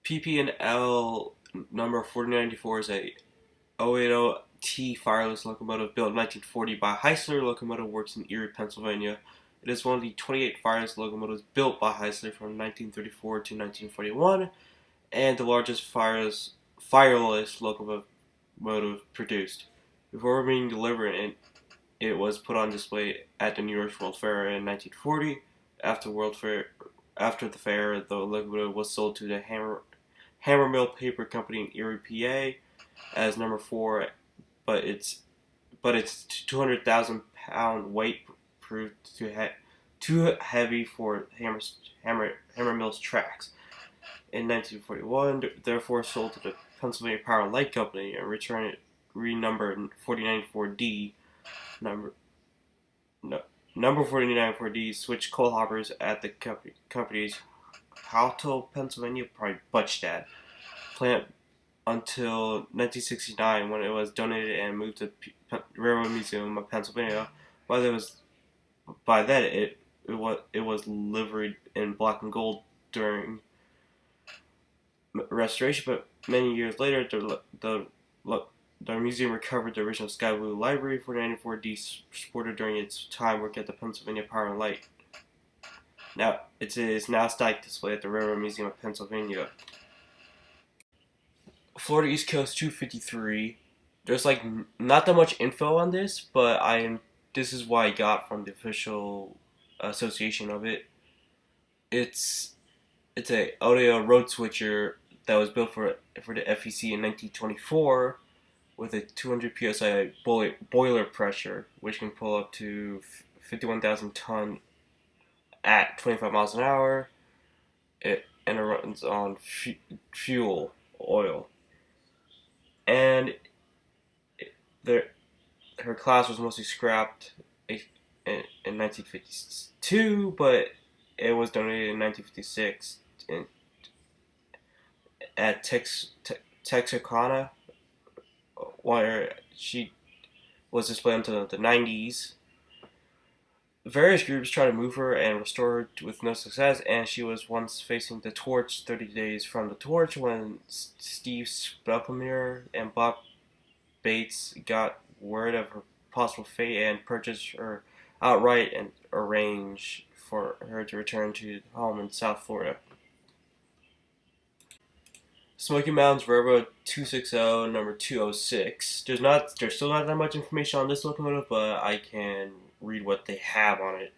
PP&L number 4094 is a 080T fireless locomotive built in 1940 by Heisler Locomotive Works in Erie, Pennsylvania. It is one of the 28 fireless locomotives built by Heisler from 1934 to 1941, and the largest fireless locomotive produced. Before being delivered, it was put on display at the New York World Fair in 1940. After the fair, the locomotive was sold to the Hammermill Paper Company in Erie, PA, as number 4, but its 200,000-pound weight proved too heavy for Hammermill's tracks. In 1941, therefore sold to the Pennsylvania Power and Light Company and renumbered 4094D. Number 4094D switched coal hoppers at the company's Houghton, Pennsylvania, probably Butchstad plant until 1969, when it was donated and moved to the Railroad Museum of Pennsylvania. By then it was liveried in black and gold during restoration, but many years later, the museum recovered the original sky blue livery for 94D sported during its time work at the Pennsylvania Power and Light. Now it is now static display at the Railroad Museum of Pennsylvania. Florida East Coast 253. There's not that much info on this, but this is what I got from the official association of it. It's a audio road switcher that was built for the FEC in 1924 with a 200 psi boiler pressure, which can pull up to 51,000 ton at 25 miles an hour. And it runs on fuel oil. And her class was mostly scrapped in 1952, but it was donated in 1956 at Texarkana, where she was displayed until the 90s. Various groups tried to move her and restore her with no success, and she was once facing the torch 30 days from the torch when Steve Spelkemir and Bob Bates got word of her possible fate and purchased her outright and arranged for her to return to home in South Florida. Smoky Mountains Railroad 260, number 206. There's still not that much information on this locomotive, but I can read what they have on it.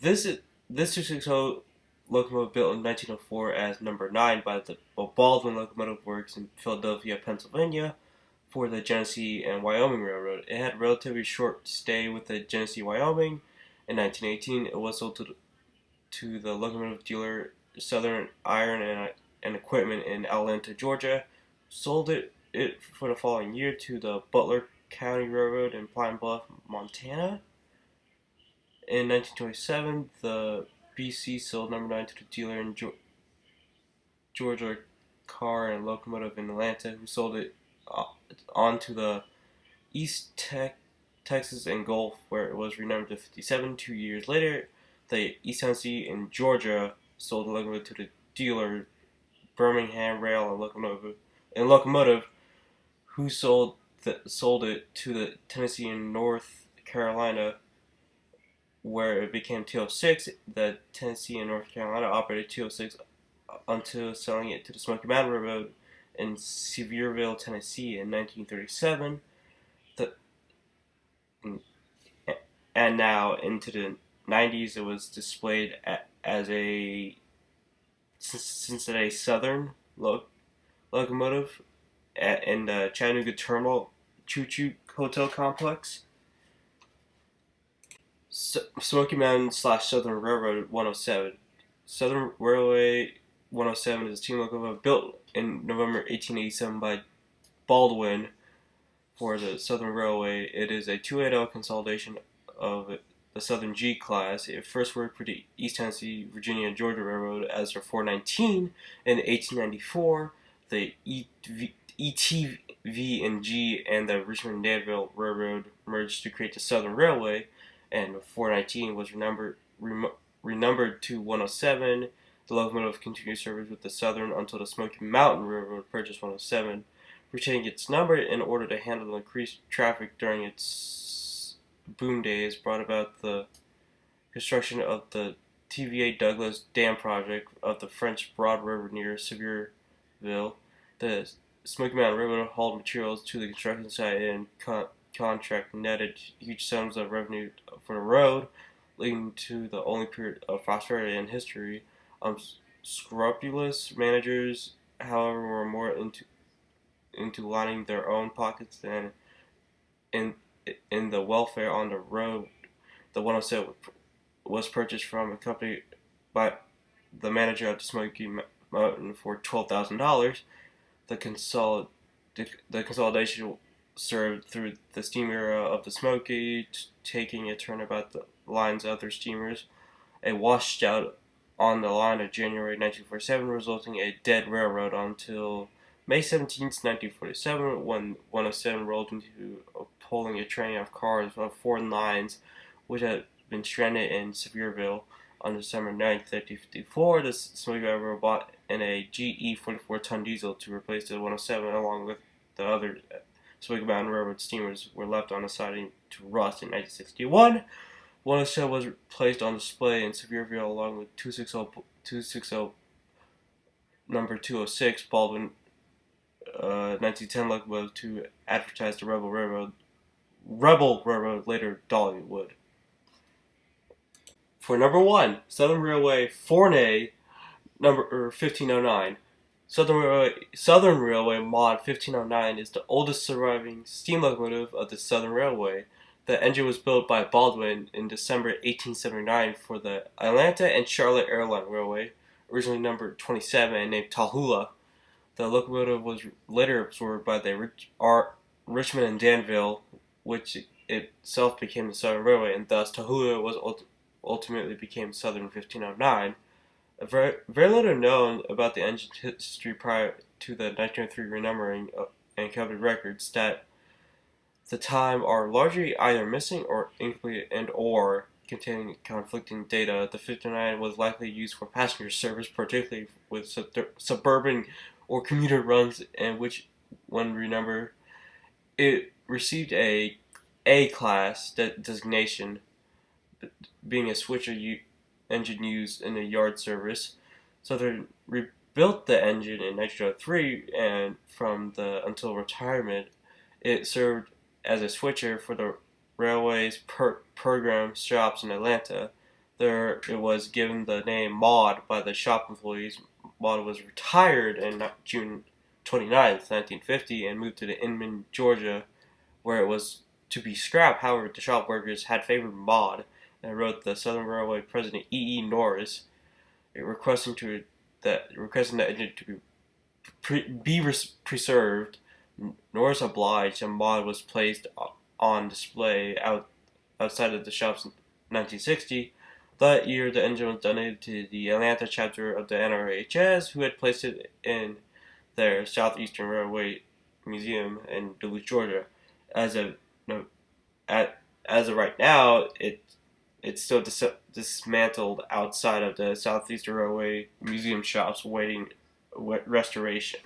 This 260 locomotive built in 1904 as number 9 by the Baldwin Locomotive Works in Philadelphia, Pennsylvania, for the Genesee and Wyoming Railroad. It had a relatively short stay with the Genesee, Wyoming. In 1918, it was sold to the locomotive dealer Southern Iron and Equipment in Atlanta, Georgia. Sold it for the following year to the Butler County Railroad in Pine Bluff, Montana. In 1927, the BC sold number 9 to the dealer in Georgia Car and Locomotive in Atlanta, who sold it on to the East Texas and Gulf, where it was renumbered to 57. 2 years later, the East Tennessee in Georgia sold the locomotive to the dealer Birmingham Rail and Locomotive, who sold it to the Tennessee and North Carolina, where it became 206. The Tennessee and North Carolina operated 206 until selling it to the Smoky Mountain Railroad in Sevierville, Tennessee in 1937. And now into the 90s, it was displayed as a Cincinnati Southern locomotive in the Chattanooga Terminal Choo-Choo Hotel Complex. Smoky Mountain / Southern Railroad 107. Southern Railway 107 is a steam locomotive built in November 1887 by Baldwin for the Southern Railway. It is a 280 consolidation of the Southern G class. It first worked for the East Tennessee, Virginia, and Georgia Railroad as their 419. In 1894, the ETV and G and the Richmond Danville Railroad merged to create the Southern Railway, and 419 was renumbered to 107 The locomotive continued service with the Southern until the Smoky Mountain Railroad purchased 107, retaining its number in order to handle the increased traffic during its boom days, brought about the construction of the TVA Douglas Dam project of the French Broad River near Sevierville. The Smoky Mountain Railroad hauled materials to the construction site and contract netted huge sums of revenue for the road, leading to the only period of prosperity in history. Scrupulous managers, however, were more into lining their own pockets than in in the welfare on the road. The 107 was purchased from a company by the manager of the Smoky Mountain for $12,000. The consolidation served through the steam era of the Smoky, taking a turnabout the line's other steamers. A washout on the line of January 1947, resulting in a dead railroad until May 17, 1947, when 107 rolled into pulling a train of cars of foreign lines, which had been stranded in Sevierville. On December 9th, 1954, the Smoky Mountain bought in a GE 44-ton diesel to replace the 107, along with the other Smoky Mountain Railroad steamers were left on the siding to rust in 1961. 107 was placed on display in Sevierville along with 260 number 206 Baldwin 1910 locomotive to advertise the Rebel Railroad, later Dollywood. For number 1, Southern Railway Fournet number 1509. Southern Railway Mod 1509 is the oldest surviving steam locomotive of the Southern Railway. The engine was built by Baldwin in December 1879 for the Atlanta and Charlotte Airline Railway, originally numbered 27 and named Tallulah. The locomotive was later absorbed by the Richmond and Danville, which itself became the Southern Railway, and thus Tallulah was ultimately became Southern 1509. Very little known about the engine's history prior to the 1903 renumbering and company records that the time are largely either missing or incomplete and/or containing conflicting data. The 59 was likely used for passenger service, particularly with suburban or commuter runs, and which, when renumbered, it received a A-class designation, being a switcher engine used in a yard service. So they rebuilt the engine in 1903, and until retirement, it served as a switcher for the railway's program shops in Atlanta. There, it was given the name Maud by the shop employees. Maud was retired on June 29th, 1950, and moved to Inman, Georgia, where it was to be scrapped. However, the shop workers had favored Maud and wrote the Southern Railway President E. E. Norris, requesting the engine to be preserved. Norris obliged, and Maud was placed on display outside of the shops in 1960. That year, the engine was donated to the Atlanta chapter of the NRHS, who had placed it in their Southeastern Railway Museum in Duluth, Georgia. As of right now, it's still dismantled outside of the Southeastern Railway Museum shops, waiting restoration.